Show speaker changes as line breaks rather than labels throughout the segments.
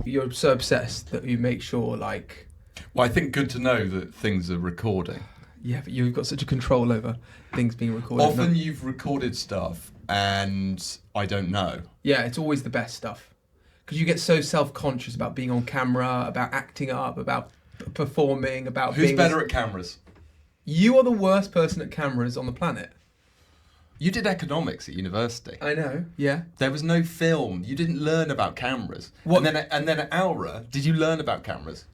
You're so obsessed that you make sure, like...
Well, I think good to know that things are recording.
Yeah, but you've got such a control over things being recorded.
Often you've recorded stuff and I don't know.
Yeah, it's always the best stuff. Because you get so self-conscious about being on camera, about acting up, about performing, about
Who's
being...
better at cameras?
You are the worst person at cameras on the planet.
You did economics at university.
I know, yeah.
There was no film. You didn't learn about cameras.
What?
And then at Aura, did you learn about cameras?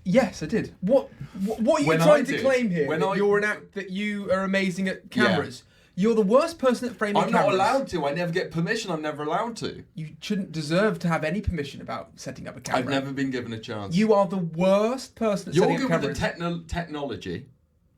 Yes, I did. What are you trying to claim here? That you are amazing at cameras. Yeah. You're the worst person at framing cameras.
I'm not allowed to. I never get permission. I'm never allowed to.
You shouldn't deserve to have any permission about setting up a camera.
I've never been given a chance.
You are the worst person at setting up cameras.
You're good with the technology,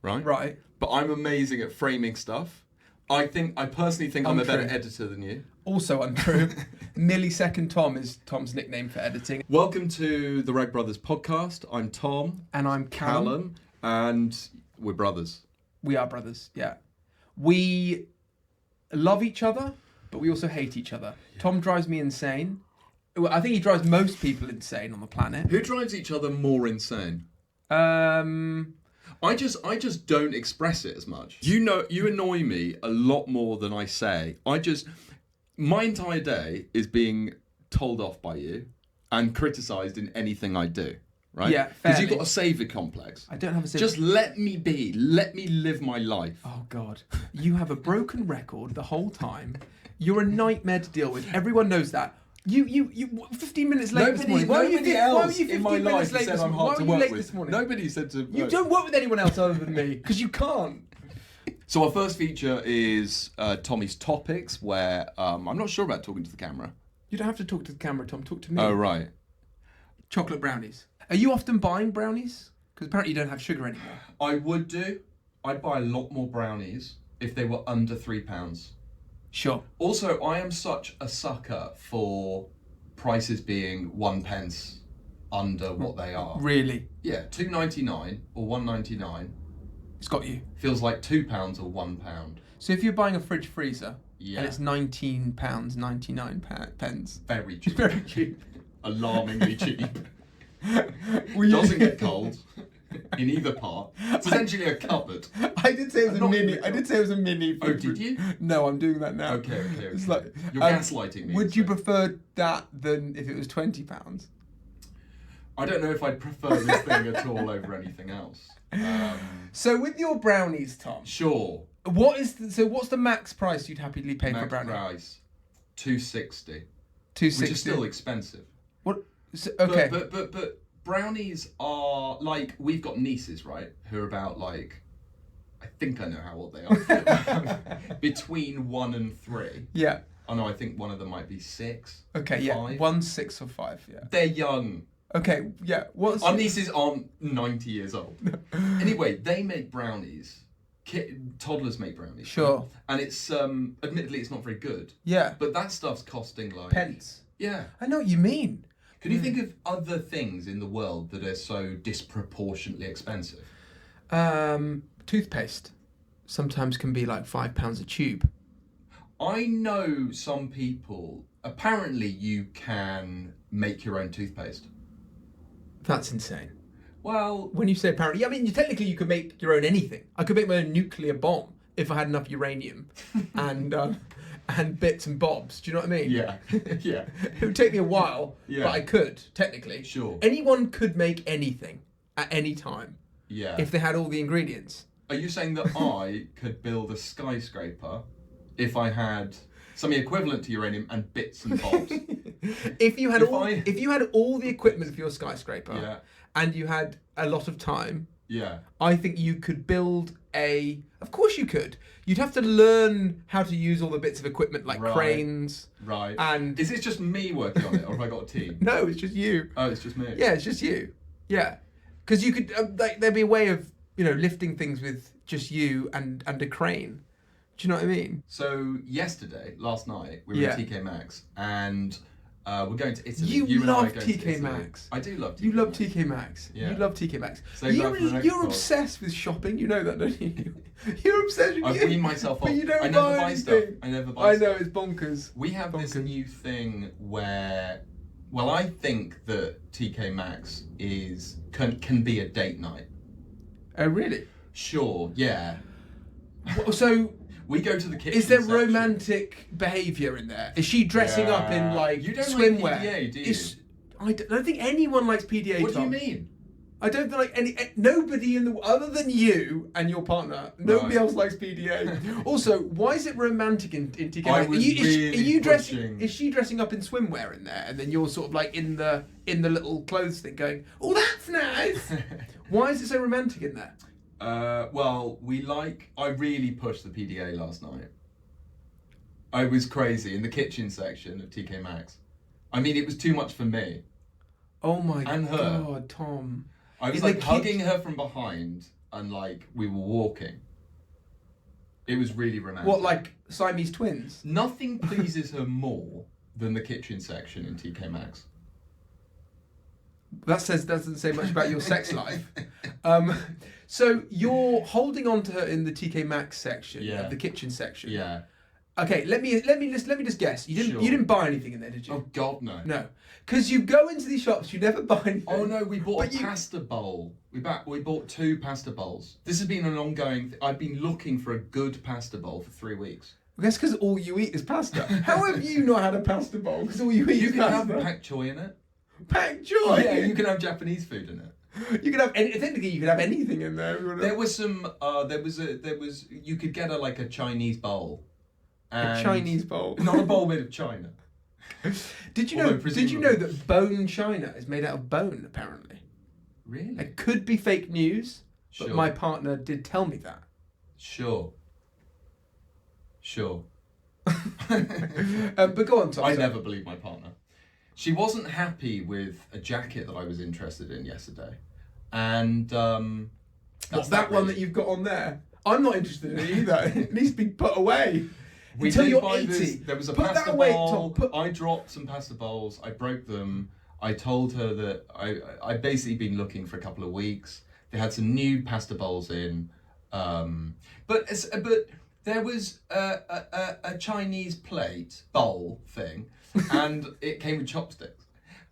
right?
Right.
But I'm amazing at framing stuff. I personally think I'm a better editor than you.
Also untrue. Millisecond Tom is Tom's nickname for editing.
Welcome to the Rag Brothers podcast. I'm Tom.
And I'm Callum.
And we're brothers.
We are brothers, yeah. We love each other, but we also hate each other. Yeah. Tom drives me insane. I think he drives most people insane on the planet.
Who drives each other more insane? I just don't express it as much. You annoy me a lot more than I say. My entire day is being told off by you and criticised in anything I do. Right?
Yeah,
because you've got a saviour complex.
I don't have a saviour.
Just let me be. Let me live my life.
Oh, God. You have a broken record the whole time. You're a nightmare to deal with. Everyone knows that. You 15 minutes late this morning.
Nobody else in my life said I'm hard to work with.
This morning?
Nobody said to...
You don't work with anyone else other than me, because you can't.
So our first feature is Tommy's Topics, where I'm not sure about talking to the camera.
You don't have to talk to the camera, Tom. Talk to me.
Oh, right.
Chocolate brownies. Are you often buying brownies? Because apparently you don't have sugar anymore.
I would do. I'd buy a lot more brownies if they were under £3.
Sure.
Also, I am such a sucker for prices being 1 pence under what they are.
Really?
Yeah, $2.99 or $1.99.
It's got you.
Feels like £2 or £1.
So if you're buying a fridge freezer and it's £19.99.
Very cheap.
Very cheap.
Alarmingly cheap. Doesn't get cold in either part. It's essentially a cupboard.
I did say it was a mini. I did say it was a mini.
Oh, did you?
No, I'm doing that now.
Okay.
It's like
you're gaslighting me.
Would you prefer that than if it was £20?
I don't know if I'd prefer this thing at all over anything else.
So with your brownies, Tom.
Sure.
What's the max price you'd happily pay for brownies?
Max price, £2.60.
£2.60,
which is still expensive.
What? So, okay.
But brownies are like, we've got nieces, right, who are about like, I think I know how old they are, between 1 and 3.
Yeah.
Oh no, I think one of them might be 6.
Okay, yeah,
5.
1, 6 or 5. Yeah.
They're young.
Okay, yeah.
Our nieces aren't 90 years old. Anyway, they make brownies. Toddlers make brownies.
Sure.
Right? And it's admittedly it's not very good.
Yeah.
But that stuff's costing like
pence.
Yeah.
I know what you mean.
Can you think of other things in the world that are so disproportionately expensive?
Toothpaste sometimes can be like £5 a tube.
I know some people, apparently you can make your own toothpaste.
That's insane.
Well...
When you say apparently, I mean, technically you could make your own anything. I could make my own nuclear bomb if I had enough uranium and bits and bobs. Do you know what I mean?
Yeah. Yeah.
It would take me a while, but I could, technically.
Sure.
Anyone could make anything at any time.
Yeah.
If they had all the ingredients.
Are you saying that I could build a skyscraper if I had something equivalent to uranium and bits and bobs?
If you had all the equipment for your skyscraper and you had a lot of time, I think you could build of course you could. You'd have to learn how to use all the bits of equipment like cranes.
Right.
And
is it just me working on it, or have I got a team?
No, it's just you.
Oh, it's just me.
Yeah, it's just you. Yeah. Because you could, there'd be a way of, lifting things with just you and a crane. Do you know what I mean?
So last night, we were at TK Maxx, and We're going to Italy.
You
and I
love
are going to
TK
Italy.
Maxx.
I do love TK
You love
Maxx.
TK Maxx.
Yeah.
You love TK Maxx.
Save that for the next
You're
pod.
obsessed with shopping. You know that, don't you? You're obsessed with
I've weaned myself off.
But you don't
I never
buy
buy
anything.
stuff. I never buy
I
stuff.
know, it's bonkers.
We have this new thing where, well, I think that TK Maxx can be a date night.
Oh, really?
Sure, yeah.
So
we go to the kitchen.
is there
section.
romantic behaviour in there? Is she dressing up in like
you don't
swimwear?
like PDA, do you?
I don't think anyone likes PDA.
What
Tom.
do you mean?
I don't think like nobody in the other than you and your partner. Nobody else likes PDA. Also, why is it romantic in TK? Is she dressing up in swimwear in there, and then you're sort of like in the little clothes thing, going, "Oh, that's nice." Why is it so romantic in there?
Well, I really pushed the PDA last night. I was crazy in the kitchen section of TK Maxx. I mean, it was too much for me.
Oh my
and her.
God, Tom.
I was like hugging her from behind and like we were walking. It was really romantic.
What, like Siamese twins?
Nothing pleases her more than the kitchen section in TK Maxx.
That doesn't say much about your sex life. So you're holding on to her in the TK Maxx section of the kitchen section.
Yeah.
Okay, let me just guess. You didn't buy anything in there, did you?
Oh God, no.
No, because you go into these shops, you never buy anything.
Oh no, we bought a pasta bowl. We bought 2 pasta bowls. This has been an ongoing. I've been looking for a good pasta bowl for 3 weeks.
Well, that's because all you eat is pasta. How have you not had a pasta bowl? Because all you eat is pasta.
You can have pak choi in it.
Pak choi.
Yeah, you can have Japanese food in it.
You can have technically you can have anything in there.
There was some. You could get a Chinese bowl.
A Chinese bowl,
not a bowl made of china.
Did you know that bone china is made out of bone? Apparently.
Really?
It could be fake news, but
Sure.
my partner did tell me that.
Sure.
But go on, Tom.
I never believe my partner. She wasn't happy with a jacket that I was interested in yesterday, and
what's that one that you've got on there? I'm not interested in it either. It needs to be put away. Until you're 80.
There was a
put
pasta
that away,
bowl.
Tom.
I dropped some pasta bowls. I broke them. I told her that I'd basically been looking for a couple of weeks. They had some new pasta bowls in, but there was a Chinese plate bowl thing, and it came with chopsticks.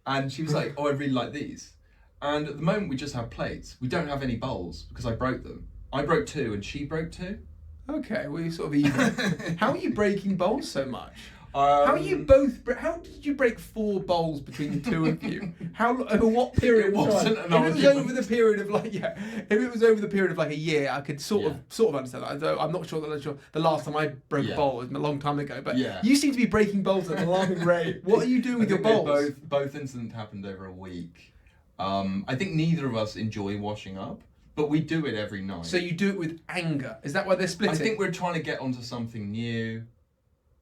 And she was like, "Oh, I really like these." And at the moment, we just have plates. We don't have any bowls because I broke them. I broke 2, and she broke 2.
Okay, well, you're sort of even. How are you breaking bowls so much? How are you both? How did you break 4 bowls between the two of you? Over what period?
It wasn't an
If it was
argument.
over the period of if it was over the period of like a year, I could sort of understand that. Although I'm not sure the last time I broke a bowl was a long time ago. But you seem to be breaking bowls at an alarming rate. What are you doing with your bowls?
Both incidents happened over a week. I think neither of us enjoy washing up. But we do it every night.
So you do it with anger. Is that why they're splitting?
I think we're trying to get onto something new.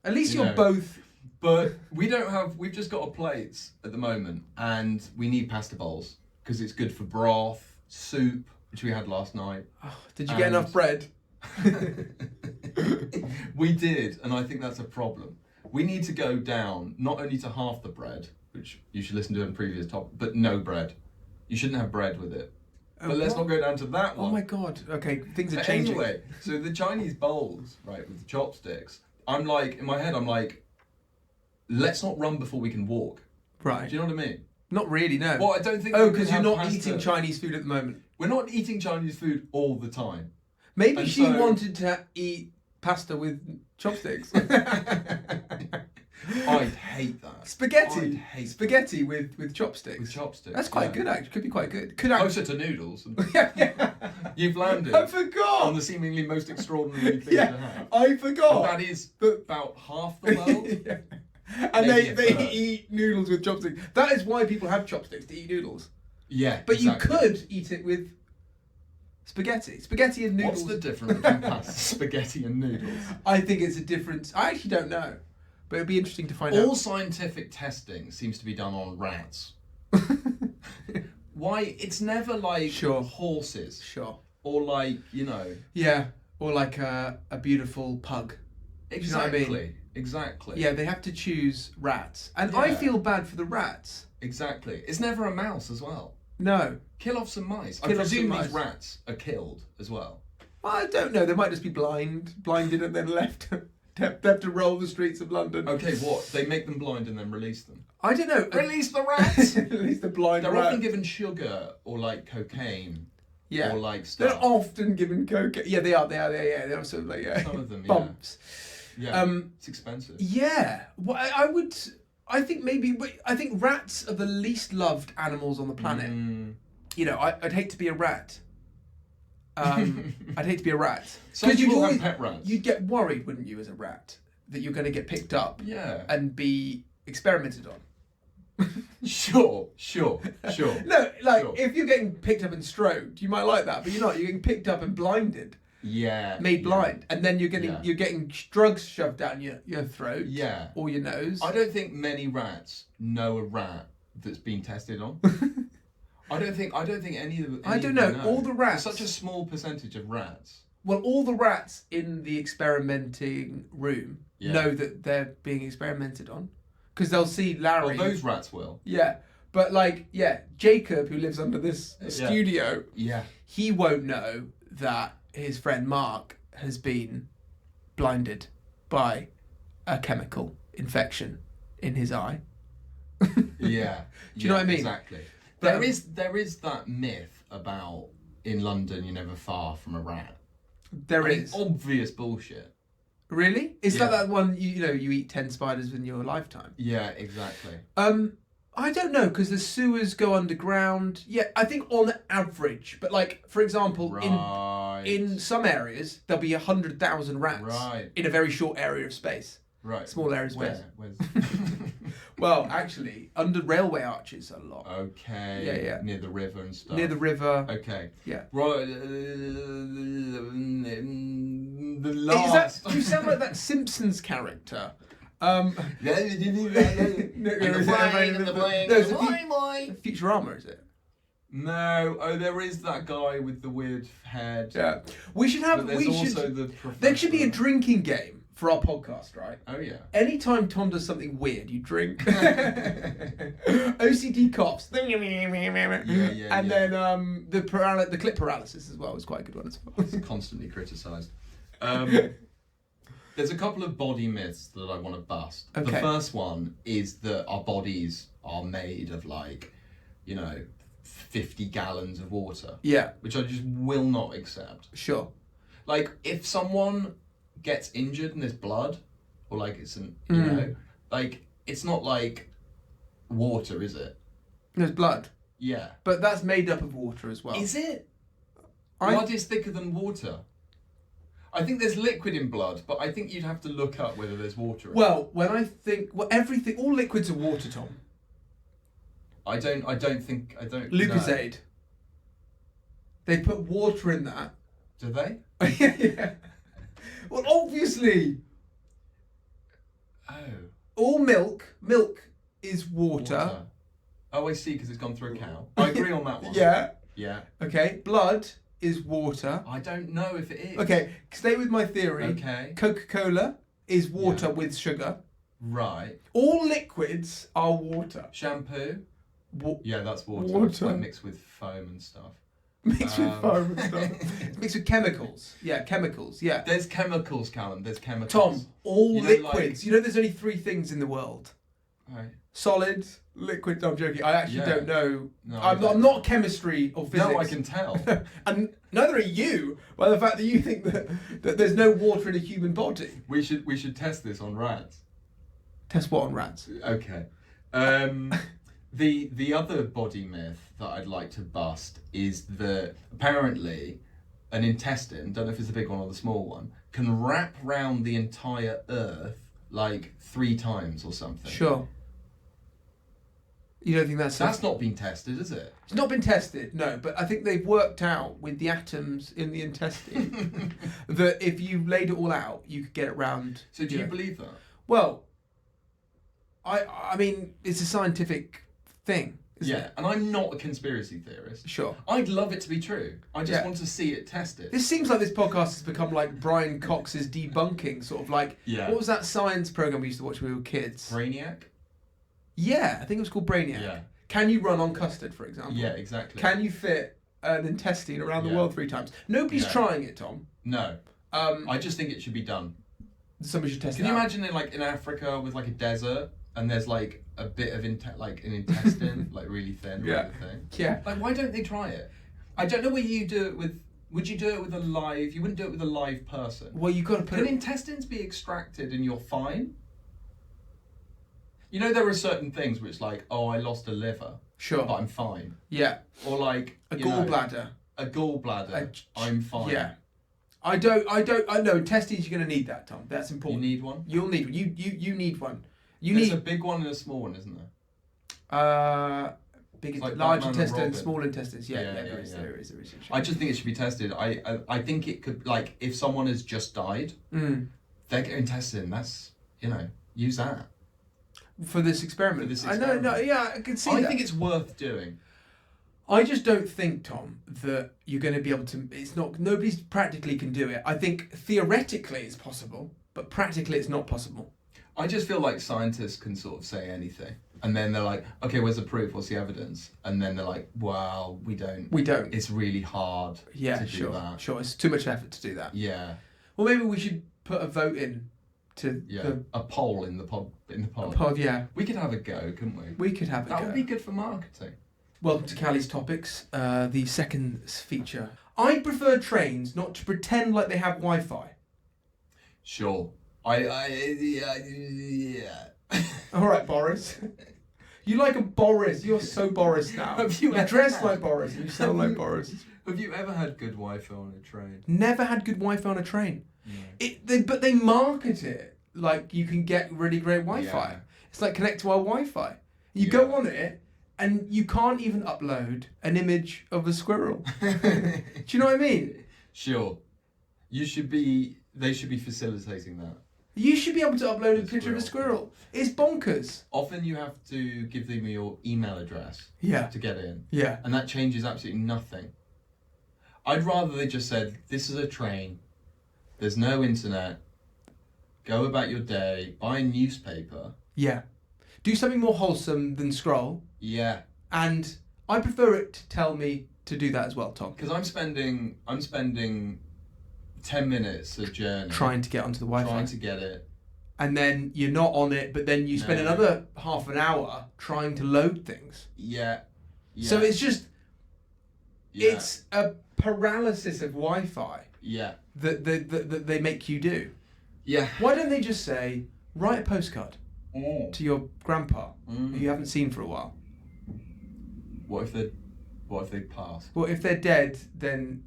At least you're both.
But we don't have. We've just got our plates at the moment, and we need pasta bowls because it's good for broth, soup, which we had last night.
Oh, did you get enough bread?
We did, and I think that's a problem. We need to go down not only to half the bread, which you should listen to in previous topic, but no bread. You shouldn't have bread with it. But let's not go down to that one.
Oh my God. Okay, things are changing.
Anyway, so the Chinese bowls, right, with the chopsticks, I'm like, in my head, I'm like, let's not run before we can walk.
Right.
Do you know what I mean?
Not really, no.
Well, I don't think.
Oh, because you're not eating Chinese food at the moment.
We're not eating Chinese food all the time.
Maybe she wanted to eat pasta with chopsticks.
I'd hate that.
Spaghetti with chopsticks.
With chopsticks.
That's quite good, actually. Could be quite good.
Closer to noodles. You've landed.
I forgot.
On the seemingly most extraordinary thing to have.
I forgot.
But that is about half the world.
And they eat noodles with chopsticks. That is why people have chopsticks, to eat noodles.
Yeah.
But exactly. You could eat it with spaghetti. Spaghetti and noodles.
What's the difference between pasta, spaghetti and noodles?
I think it's a difference. I actually don't know. But it'd be interesting to find out.
All scientific testing seems to be done on rats. Why? It's never like horses.
Sure.
Or like,
Yeah. Or like a beautiful pug.
Exactly.
You know what I mean?
Exactly.
Yeah, they have to choose rats. And
Yeah.
I feel bad for the rats.
Exactly. It's never a mouse as well.
No.
Kill off some mice. I
Kill off some
presume
mice.
these rats are killed as well.
I don't know. They might just be blinded and then left to roll the streets of London.
Okay, what? They make them blind and then release them?
I don't know.
Release the rats!
Release the blind
They're
rat.
often given sugar or like cocaine.
Yeah.
Or like stuff.
They're often given cocaine. Yeah, they are. Yeah, they're sort of like
Some of them,
bumps.
Yeah. It's expensive.
Yeah. Well, I think rats are the least loved animals on the planet. You know, I'd hate to be a rat. I'd hate to be a rat.
Some people have pet rats.
You'd get worried, wouldn't you, as a rat, that you're going to get picked up and be experimented on.
Sure.
No, like, if you're getting picked up and stroked, you might like that, but you're not. You're getting picked up and blinded.
Yeah.
Made blind. And then you're getting drugs shoved down your throat.
Yeah.
Or your nose.
I don't think many rats know a rat that's been tested on. I don't think any of them.
I don't know. All the rats.
There's such a small percentage of rats.
Well, all the rats in the experimenting room know that they're being experimented on. Because they'll see Larry.
Well, those rats will.
Yeah. But Jacob, who lives under this studio, he won't know that his friend Mark has been blinded by a chemical infection in his eye.
Yeah.
Do you know what I mean?
Exactly. There is that myth about in London you're never far from a rat.
There is
obvious bullshit.
Really? Is that one you eat 10 spiders in your lifetime?
Yeah, exactly.
I don't know, because the sewers go underground. Yeah, I think on average, but for example, in some areas there'll be 100,000 rats in a very short area of space.
Right.
Small area of space.
Where's...
Well, actually, under railway arches a lot.
Okay.
Yeah.
Near the river and stuff.
Near the river.
Okay.
Yeah.
Right. The last.
You sound like that Simpsons character. Futurama, is it?
No. Oh, there is that guy with the weird head.
Yeah. We should have. There should be a drinking game for our podcast, right?
Oh yeah.
Anytime Tom does something weird, you drink. OCD coughs.
Yeah.
And then the clip paralysis as well is quite a good one as well.
It's constantly criticised. There's a couple of body myths that I want to bust.
Okay.
The first one is that our bodies are made of 50 gallons of water.
Yeah.
Which I just will not accept.
Sure.
If someone gets injured and there's blood, or it's it's not like water, is it?
There's blood.
Yeah.
But that's made up of water as well.
Is it? Blood is thicker than water. I think there's liquid in blood, but I think you'd have to look up whether there's water in it.
Well, everything, all liquids are water, Tom.
I don't
Lucozade. They put water in that.
Do they?
Yeah. Well, obviously.
Oh.
All milk is water.
Oh, I see, because it's gone through a cow. I agree on that one.
Yeah.
Yeah.
Okay, blood is water.
I don't know if it is.
Okay, stay with my theory.
Okay.
Coca-Cola is water with sugar.
Right.
All liquids are water.
Shampoo? Yeah, that's water.
Water.
It's mixed with foam and stuff.
Mixed with foam and stuff. It's mixed with chemicals. Yeah, chemicals. Yeah.
There's chemicals, Callum. There's chemicals.
Tom, all liquids. There's only 3 things in the world.
Right.
Solid, liquid. No, I'm joking. I actually don't know.
No,
I'm not chemistry or physics.
No, I can tell.
And neither are you, by the fact that you think that there's no water in a human body.
We should test this on rats.
Test what on rats?
Okay. The other body myth that I'd like to bust is that apparently an intestine, don't know if it's the big one or the small one, can wrap round the entire Earth 3 times or something.
Sure. You don't think that's
not been tested, is it?
It's not been tested, no, but I think they've worked out with the atoms in the intestine that if you laid it all out, you could get it round.
So do you believe that?
Well, I mean, it's a scientific thing. it?
And I'm not a conspiracy theorist.
Sure.
I'd love it to be true. I just want to see it tested.
This seems like this podcast has become like Brian Cox's debunking, sort of like, what was that science program we used to watch when we were kids?
Brainiac?
Yeah, I think it was called Brainiac.
Yeah.
Can you run on custard, for example?
Yeah, exactly.
Can you fit an intestine around the world 3 times? Nobody's trying it, Tom.
No. I just think it should be done.
Somebody should test it out.
Can you imagine it like in Africa with like a desert and there's like a bit of like an intestine, like really thin,
yeah.
Thing?
Yeah.
Like, why don't they try it? I don't know whether you do it with. Would you do it with a live? You wouldn't do it with a live person.
Well, you've got to put.
Can intestines be extracted and you're fine? You know, there are certain things which, like, oh, I lost a liver,
sure,
but I'm fine.
Yeah.
Or like
a gallbladder.
A gallbladder. I'm fine.
Yeah. I know intestines. You're going to need that, Tom. That's important.
You need one.
You'll need one. You need one.
There's a big one and a small one, isn't there?
Big,
like
large
Batman
intestines, small intestines. Yeah, there is.
I just think it should be tested. I think it could, like, if someone has just died, their intestine. That's use that
for this experiment. I know. No, yeah, I can see. I
think it's worth doing.
I just don't think, Tom, that you're going to be able to. It's not. Nobody's practically can do it. I think theoretically it's possible, but practically it's not possible.
I just feel like scientists can sort of say anything, and then they're like, "Okay, where's the proof? What's the evidence?" And then they're like, "Well, we don't.
We don't.
It's really hard. to do that.
Sure. It's too much effort to do that.
Yeah.
Well, maybe we should put a vote in to
a poll in the pod. A
pod, yeah.
We could have a go, couldn't we?
We could have a go.
That would be good for marketing.
Welcome to Callie's Topics, the second feature. I prefer trains not to pretend like they have Wi-Fi.
Sure. Yeah.
All right, Boris. You like a Boris. You're so Boris now. You dress like Boris and you sound like Boris.
Have you ever had good Wi-Fi on a train?
Never had good Wi-Fi on a train.
No.
But they market it like you can get really great Wi-Fi.
Yeah.
It's like connect to our Wi-Fi. You go on it and you can't even upload an image of a squirrel. Do you know what I mean?
Sure. They should be facilitating that.
You should be able to upload a picture of a squirrel. It's bonkers.
Often you have to give them your email address to get in.
Yeah.
And that changes absolutely nothing. I'd rather they just said, this is a train, there's no internet, go about your day, buy a newspaper.
Yeah. Do something more wholesome than scroll.
Yeah.
And I prefer it to tell me to do that as well, Tom.
Because I'm spending 10 minutes a journey
trying to get onto the Wi-Fi.
Trying to get it.
And then you're not on it, but then you spend another half an hour trying to load things.
Yeah.
So it's just, it's a paralysis of Wi-Fi.
Yeah.
That they make you do.
Yeah.
Why don't they just say, write a postcard to your grandpa who you haven't seen for a while?
What if they pass?
Well, if they're dead, then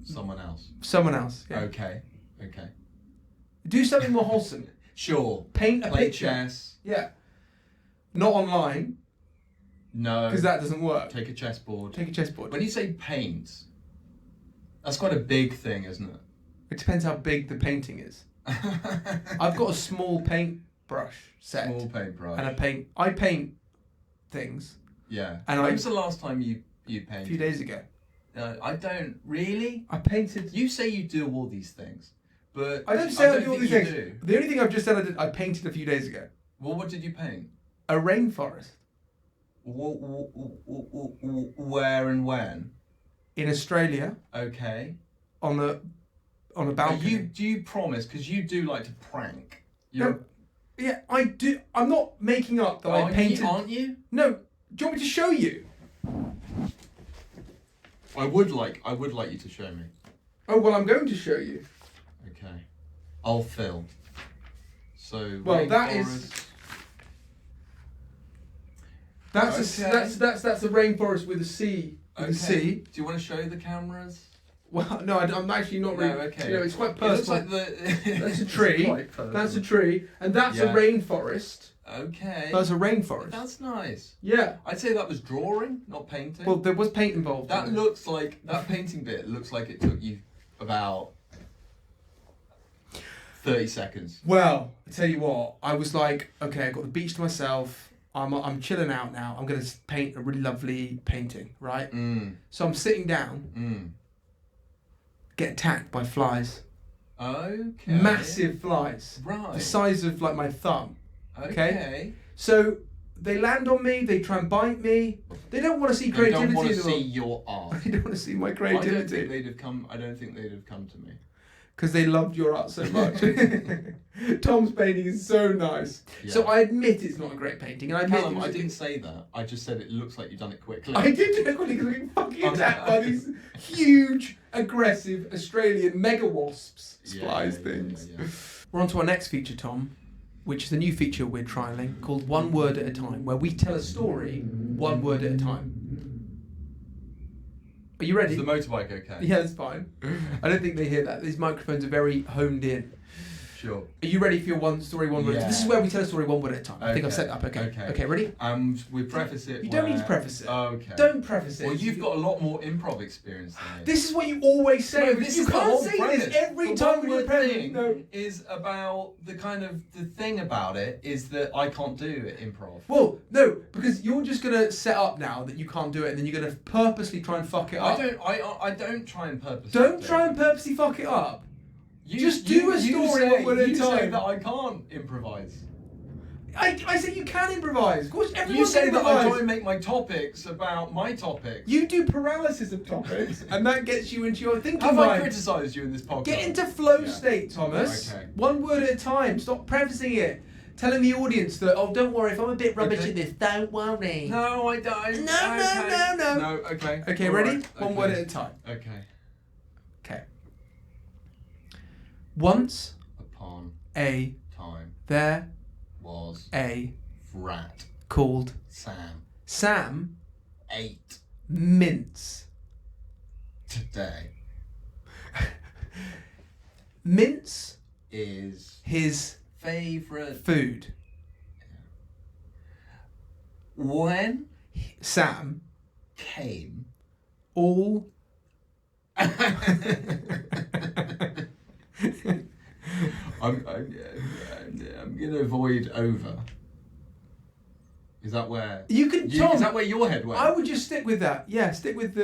someone else.
Yeah.
Okay.
Do something more wholesome.
Sure.
Paint a
Play
picture.
chess.
Yeah. Not online.
No.
Because that doesn't work.
Take a chessboard.
When
you say paint, that's quite a big thing, isn't it?
It depends how big the painting is. I've got a small paintbrush set.
Small paintbrush.
And I paint things.
Yeah.
And
when was the last time you painted?
A few days ago.
I don't really.
I painted.
You say you do all these things, but
I don't say I do all these things. The only thing I've just said I painted a few days ago.
Well, what did you paint?
A rainforest.
Where and when?
In Australia.
Okay.
On a balcony.
Do you promise? Because you do like to prank.
No, yeah, I do. I'm not making up that I painted.
Aren't you?
No. Do you want me to show you?
I would like you to show me.
Oh well, I'm going to show you.
Okay. I'll film. So
that's a rainforest with a sea. With a sea.
Do you want to show the cameras?
Well, no, I'm actually not really.
No, okay.
You know, it's quite personal.
It looks like
that's a tree. That's a tree, and that's a rainforest.
Okay.
That's a rainforest.
That's nice.
Yeah.
I'd say that was drawing, not painting.
Well, there was paint involved.
That looks like that painting bit looks like it took you about 30 seconds.
Well, I tell you what, I was like, okay, I got the beach to myself. I'm chilling out now. I'm going to paint a really lovely painting, right? So I'm sitting down, get attacked by flies.
Okay.
Massive flies.
Right.
The size of like my thumb.
Okay.
So they land on me, they try and bite me. They don't want to see creativity.
They don't want to see your art.
They don't want to see my creativity.
I don't think they'd have come to me.
Because they loved your art so much. Tom's painting is so nice.
Yeah.
So I admit it's not a great painting. And
Callum, I didn't say that. I just said it looks like you've done it quickly.
I did do it quickly because I'm fucking attacked by these huge, aggressive Australian mega wasps. Flies things.
Yeah.
We're on to our next feature, Tom, which is a new feature we're trialling called One Word at a Time, where we tell a story one word at a time. Are you ready?
Is the motorbike okay?
Yeah, it's fine. I don't think they hear that. These microphones are very honed in.
Sure.
Are you ready for your one story, one word?
Yeah.
This is where we tell a story one word at a time. I think I've set it up. Okay. Okay, ready?
We preface it.
You don't need to preface it.
Okay.
Don't preface it.
Well, you've got a lot more improv experience than me.
This is what you always say.
No, this
you
is the
can't
whole
say
premise.
this every
The
time
one
we
word
preface.
thing
No.
is about the thing about it is that I can't do it improv.
Well, no, because you're just gonna set up now that you can't do it, and then you're gonna purposely try and fuck it up.
I don't try and purposely.
Don't try and purposely fuck it up. Just do a story one word at a
You say
time.
that I can't improvise.
I say you can improvise. Of course, everyone
You say
can
that
improvise.
I try and make my topics about my topics.
You do paralysis of topics, and that gets you into your thinking
Have
mind.
I criticised you in this podcast?
Get into flow state, Thomas.
Okay.
One word at a time. Stop prefacing it. Telling the audience that, oh, don't worry, if I'm a bit rubbish at this, don't worry.
No, I don't.
No.
No, okay.
Okay,
All
ready?
right.
One
Okay.
word at a time.
Okay.
Okay. Once
Upon
a
time
there
was
a
rat
called
Sam
Sam
ate
Mince.
today.
Mince
Is
his
favourite
food.
when
Sam
came
all
I'm gonna avoid over. Is that where
you can Tom,
is that where your head went?
I would just stick with that. Yeah, stick with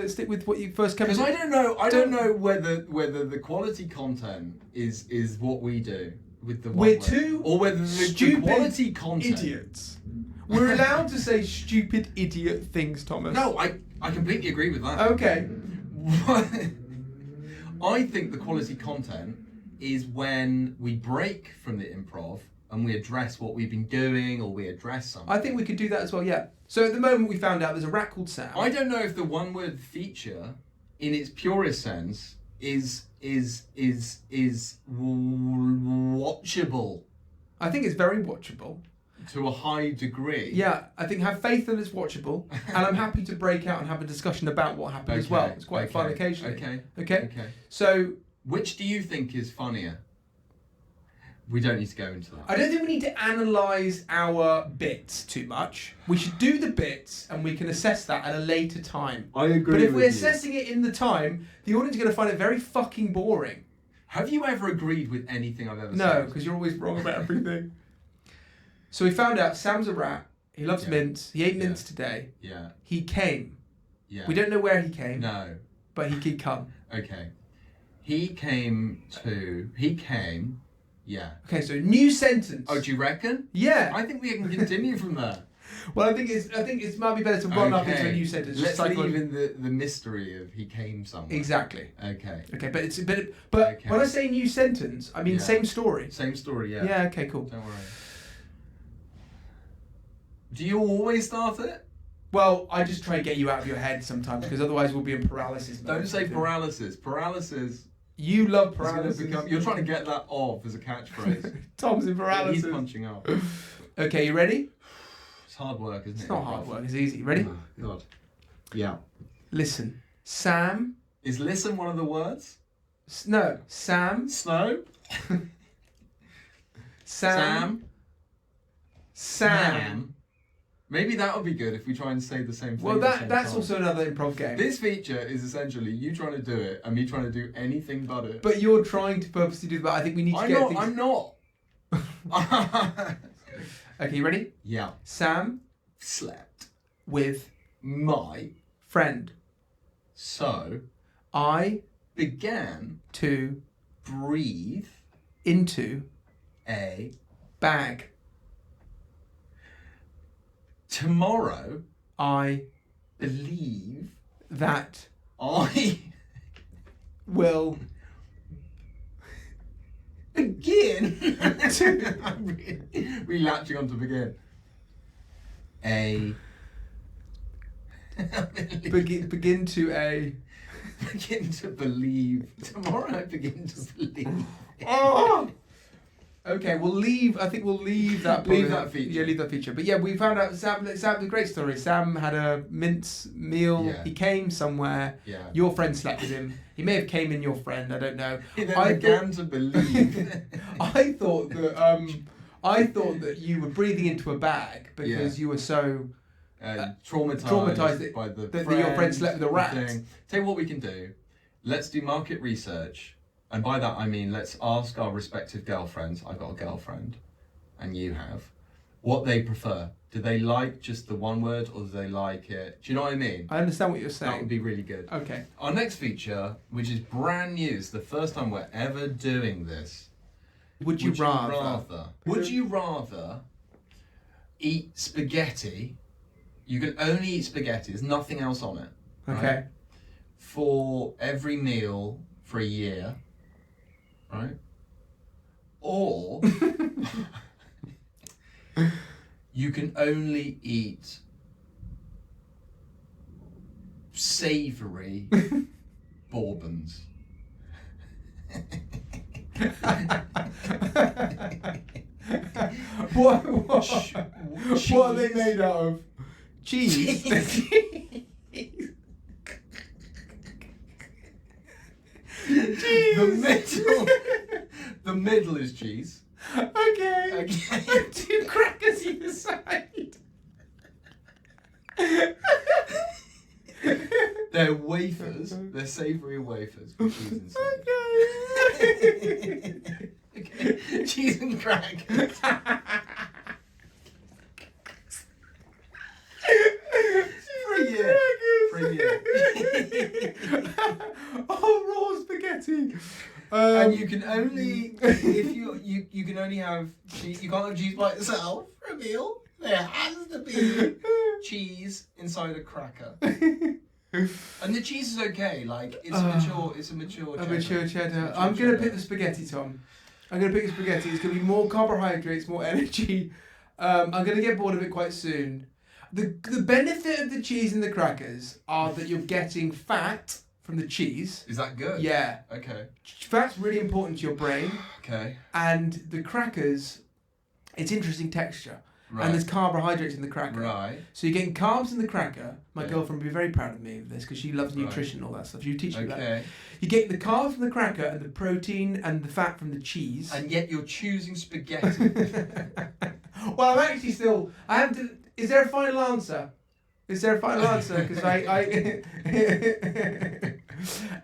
what you first came.
Because I don't know whether the quality content is what we do with the one
We're
word,
two
or whether the
stupid
quality content
idiots. We're allowed to say stupid idiot things, Thomas.
No, I completely agree with that.
Okay.
I think the quality content is when we break from the improv and we address what we've been doing, or we address something.
I think we could do that as well. Yeah. So at the moment we found out there's a rat called Sam.
I don't know if the one word feature, in its purest sense, is watchable.
I think it's very watchable.
To a high degree.
Yeah, I think have faith that it's watchable, and I'm happy to break out and have a discussion about what happened as well. It's quite fun occasionally. Okay. So,
which do you think is funnier? We don't need to go into that.
I don't think we need to analyse our bits too much. We should do the bits, and we can assess that at a later time.
I agree.
But if we're assessing it in the time, the audience is going to find it very fucking boring.
Have you ever agreed with anything I've ever said?
No, because you're always wrong about everything. So we found out Sam's a rat. He loves mince. He ate mince today.
Yeah.
He came.
Yeah.
We don't know where he came.
No.
But he did come.
Okay. He came. Yeah.
Okay, so new sentence.
Oh, do you reckon?
Yeah.
I think we can continue from there.
Well, I think it might be better to run up into a new sentence.
Let's leave in the mystery of he came somewhere.
Exactly.
Okay.
Okay, but it's a bit. But
okay.
when I say new sentence, I mean same story.
Same story, yeah.
Yeah. Okay. Cool.
Don't worry. Do you always start it?
Well, I just try and get you out of your head sometimes, because otherwise we'll be in paralysis.
Don't say paralysis. Paralysis.
You love paralysis.
You're trying to get that off as a catchphrase.
Tom's in paralysis.
He's punching up.
Okay, you ready?
It's hard work, isn't it?
It's not hard work. It's easy. Ready?
Oh, God. Yeah.
Listen. Sam.
Is listen one of the words?
No. Sam.
Snow.
Sam.
Maybe that would be good if we try and say the same thing.
Well, that's also another improv game.
This feature is essentially you trying to do it and me trying to do anything but it.
But you're trying to purposely do that. I think we need to get things...
I'm not.
Okay, you ready?
Yeah.
Sam
slept
with
my
friend.
So
I
began
to
breathe
into
a
bag.
Tomorrow
I
believe
that
I
will
begin. I'm really latching on to begin.
Begin to
believe. Tomorrow I begin to believe.
Oh! Okay, we'll leave. I think we'll leave that.
Leave that feature.
Yeah, leave that feature. But yeah, we found out Sam. The great story. Sam had a mince meal.
Yeah.
He came somewhere.
Yeah.
Your friend slept with him. He may have came in your friend. I don't know.
He then began to believe.
I thought that you were breathing into a bag because you were so traumatized
by the
that your friend slept with a rat.
Tell you what we can do. Let's do market research. And by that I mean let's ask our respective girlfriends. I've got a girlfriend, and you have, what they prefer. Do they like just the one word, or do they like it? Do you know what I mean?
I understand what you're saying.
That would be really good.
Okay.
Our next feature, which is brand new, it's the first time we're ever doing this. Would you rather eat spaghetti? You can only eat spaghetti. There's nothing else on it.
Okay.
Right? For every meal for a year. Right? Or you can only eat savoury bourbons.
What are they made out of? Cheese.
The middle is cheese.
Okay. Two crackers either side.
They're wafers. They're savoury wafers with cheese inside. Okay. Cheese and crack. For a year.
Oh, raw spaghetti.
And you can only if you can only have cheese. You can't have cheese by itself for a meal. There has to be cheese inside a cracker. And the cheese is okay. Like it's a mature cheddar.
I'm gonna pick the spaghetti, Tom. I'm gonna pick the spaghetti. It's gonna be more carbohydrates, more energy. I'm gonna get bored of it quite soon. The benefit of the cheese and the crackers are that you're getting fat from the cheese.
Is that good?
Yeah.
Okay.
Fat's really important to your brain.
Okay.
And the crackers, it's interesting texture.
Right.
And there's carbohydrates in the cracker.
Right.
So you're getting carbs in the cracker. My girlfriend would be very proud of me of this because she loves nutrition and all that stuff. She teach you that. You get the carbs from the cracker and the protein and the fat from the cheese.
And yet you're choosing spaghetti.
Well, I'm actually still... I have to... Is there a final answer? Because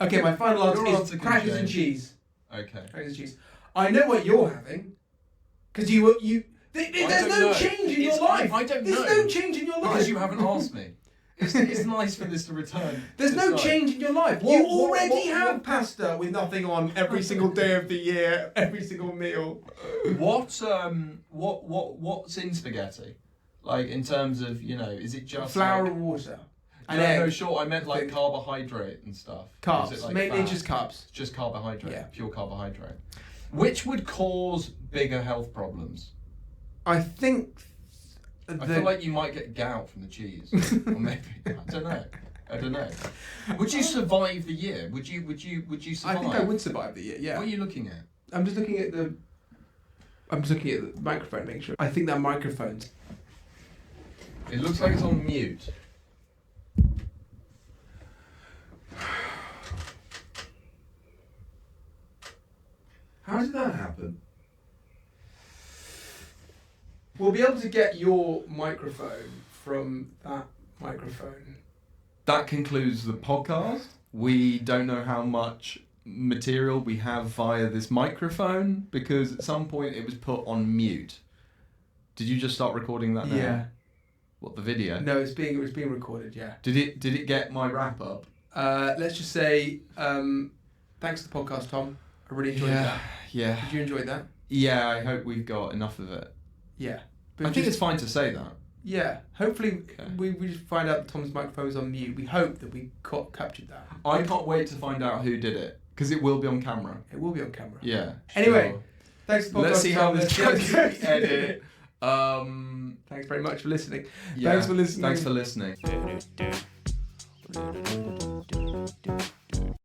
Okay, my final answer is crackers and cheese.
Okay.
Crackers and cheese. I know what you're having. Because there's no change in your life.
I don't know.
There's no change in your life.
Because you haven't asked me. It's nice for this to return.
There's no change in your life. You already have pasta with nothing on every single day of the year, every single meal.
What's in spaghetti? Like in terms of, is it just
flour and water?
No, sure. I meant like carbohydrate and stuff.
Carbs.
Is it like
Mainly
fat?
just carbs.
Just carbohydrate.
Yeah.
Pure carbohydrate. Which would cause bigger health problems?
I think.
I feel like you might get gout from the cheese, or maybe I don't know. Would you survive the year? Would you survive?
I think I would survive the year. Yeah.
What are you looking at?
I'm just looking at the microphone, making sure. I think that microphone's.
It looks like it's on mute. How did that happen?
We'll be able to get your microphone from that microphone.
That concludes the podcast. We don't know how much material we have via this microphone because at some point it was put on mute. Did you just start recording that now?
Yeah.
What, the video?
No, it was being recorded. Yeah.
Did it get my wrap up?
Let's just say thanks to the podcast, Tom. I really enjoyed that.
Yeah.
Did you enjoy that?
Yeah, I hope we've got enough of it.
Yeah.
I think it's fine to say that.
Yeah. Hopefully we just find out that Tom's microphone was on mute. We hope that we captured that.
I can't wait to find out who did it, because it will be on camera.
It will be on camera.
Yeah.
Anyway,
sure.
Thanks for the podcast.
Let's see how this goes. Edit.
Thanks very much for listening.
Yeah,
Thanks for listening.
Thanks for listening.